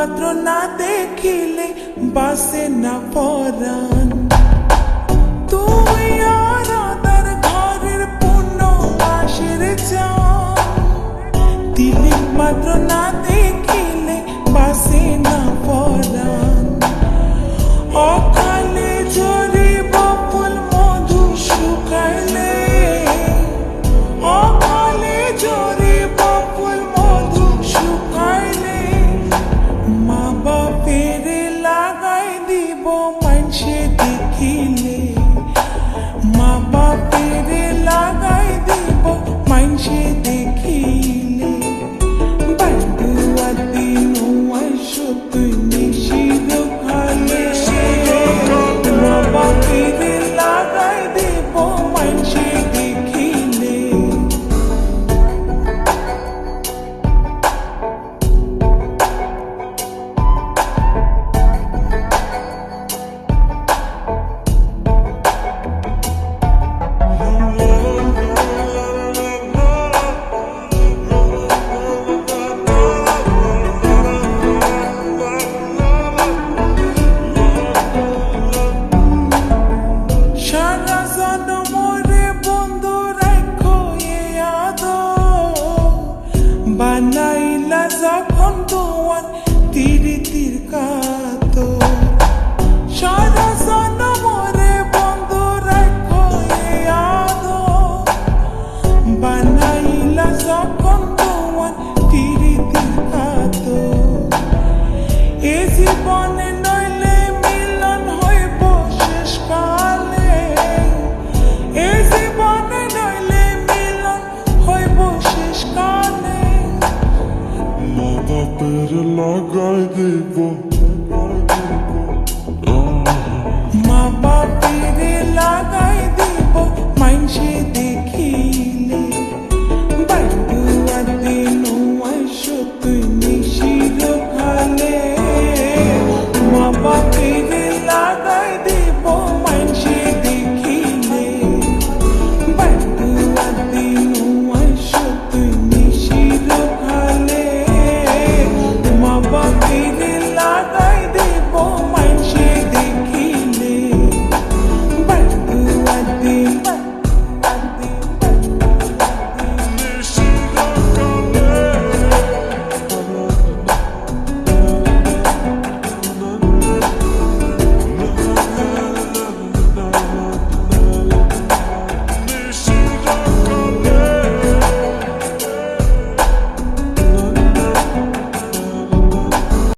মাত্র না দেখিলে বাসে না পরাণ। তুই আর আদার ঘরের পূর্ণ বাসের চান, তিলিক মাত্র না দেখিলে বাসে না পরাণ। অকালে ঝরিব ফুল মধু শুকাইলে, অকালে ঝরিব ফুল মধু শুকাইলে, মা বাপের লাগাই দিব মানসে দেখিলে, মা বাপের লাগাই দিব মানসে দেখিলে। বান্ধুয়াতি নোয়াই সতুই নিশির খালে, মা বাপের লাগাই দিব মানসে দেখিলে। সারা জনমরে বন্ধু রাখো এ আদর, বানাইলা যখন দোয়ান তীরে তীর কাতর। সারা জনমরে বন্ধু রাখো এ আদর, বানাইলা যখন দোয়ান তীরে তীর কাতর। এ জীবনে নইলে মিলন হইব শেষকালে, এ জীবনে নইলে মিলন হইব শেষকালে। মা বাপের লাগাই দিব, মা বাপের লাগাই দিব মাইনসে